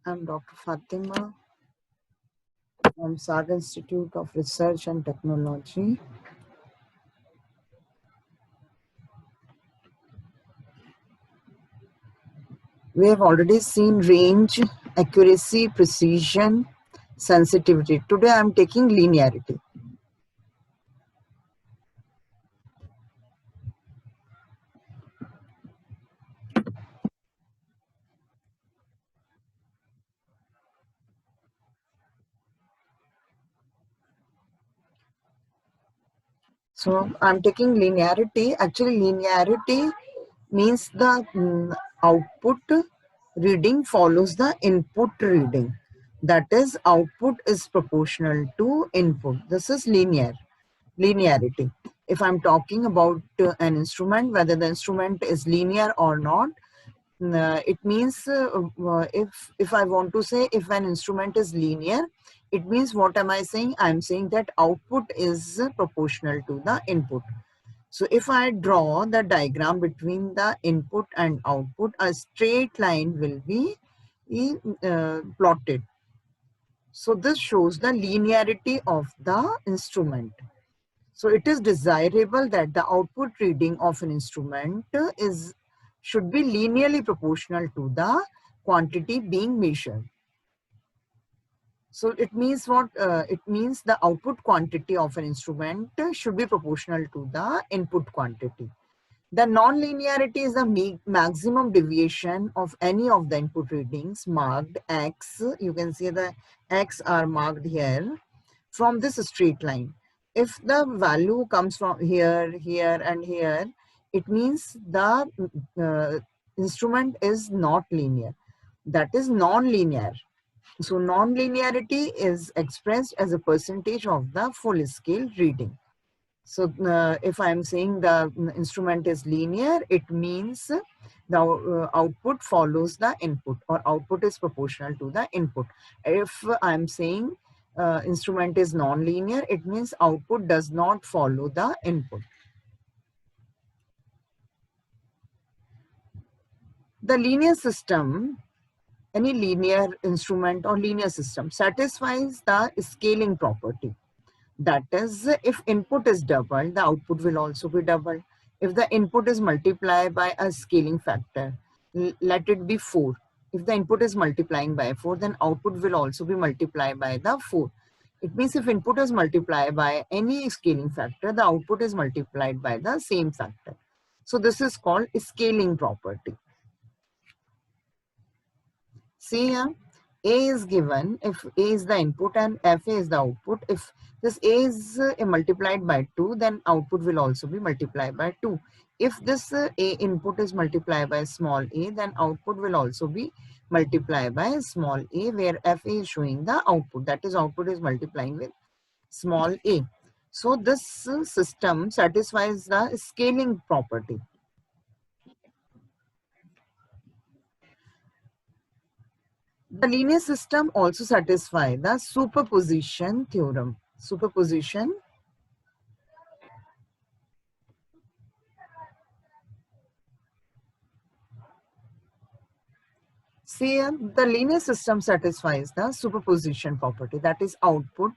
I'm Dr. Fatima from SAG Institute of Research and Technology. We have already seen range, accuracy, precision, sensitivity. Today I'm taking linearity. So I'm taking linearity. Actually, linearity means the output reading follows the input reading. That is, output is proportional to input. This is linearity. If I'm talking about an instrument, whether the instrument is linear or not, it means if I want to say if an instrument is linear, it means what am I saying? I'm saying that output is proportional to the input. So if I draw the diagram between the input and output, a straight line will be plotted. So this shows the linearity of the instrument. So it is desirable that the output reading of an instrument should be linearly proportional to the quantity being measured. So it means what? It means the output quantity of an instrument should be proportional to the input quantity. The non-linearity is the maximum deviation of any of the input readings marked X. You can see the X are marked here from this straight line. If the value comes from here, here and here, it means the instrument is not linear. That is non-linear. So non-linearity is expressed as a percentage of the full scale reading. So if I'm saying the instrument is linear, it means the output follows the input, or output is proportional to the input. If I'm saying instrument is non-linear, it means output does not follow the input. The linear system, any linear instrument or linear system, satisfies the scaling property. That is, if input is double, the output will also be double. If the input is multiplied by a scaling factor, let it be 4. If the input is multiplying by 4, then output will also be multiplied by the 4. It means if input is multiplied by any scaling factor, the output is multiplied by the same factor. So this is called scaling property. See here, A is given if A is the input and FA is the output. If this A is multiplied by 2, then output will also be multiplied by 2. If this A input is multiplied by small a, then output will also be multiplied by small a, where FA is showing the output. That is, output is multiplying with small a. So this system satisfies the scaling property. The linear system also satisfies the superposition theorem. Superposition. See, the linear system satisfies the superposition property, that is output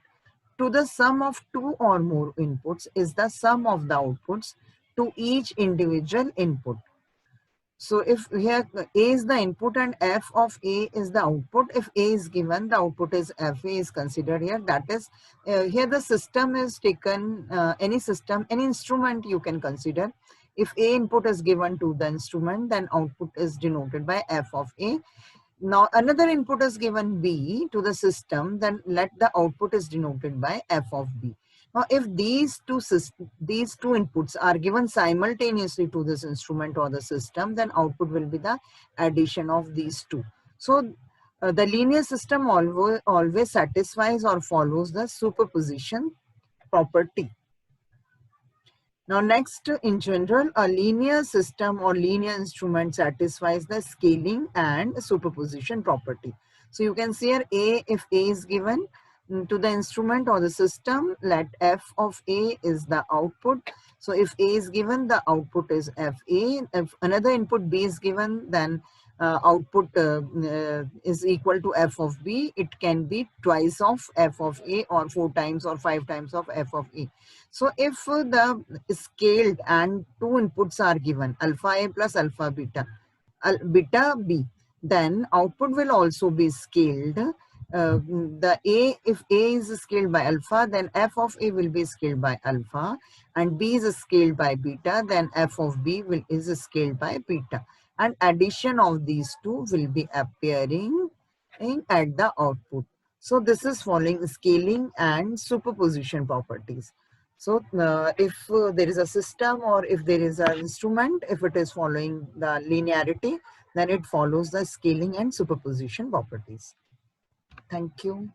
to the sum of two or more inputs is the sum of the outputs to each individual input. So if here A is the input and F of A is the output, if A is given, the output is FA is considered here. That is, here the system is taken, any system, any instrument you can consider. If A input is given to the instrument, then output is denoted by F of A. Now another input is given B to the system, then let the output is denoted by F of B. Now, if these two inputs are given simultaneously to this instrument or the system, then output will be the addition of these two. So, the linear system always satisfies or follows the superposition property. Now, next, in general, a linear system or linear instrument satisfies the scaling and superposition property. So, you can see here A, if A is given, to the instrument or the system, let F of A is the output. So if A is given, the output is FA. If another input B is given, then output is equal to f of b, it can be twice of f of a or 4 times or 5 times of f of a. So if the scaled and two inputs are given, alpha a plus alpha beta, beta b, then output will also be scaled. The a, if a is scaled by alpha, then f of a will be scaled by alpha, and b is scaled by beta, then f of b is scaled by beta, and addition of these two will be appearing at the output. So this is following scaling and superposition properties. So if there is a system or if there is an instrument, if it is following the linearity, then it follows the scaling and superposition properties. Thank you.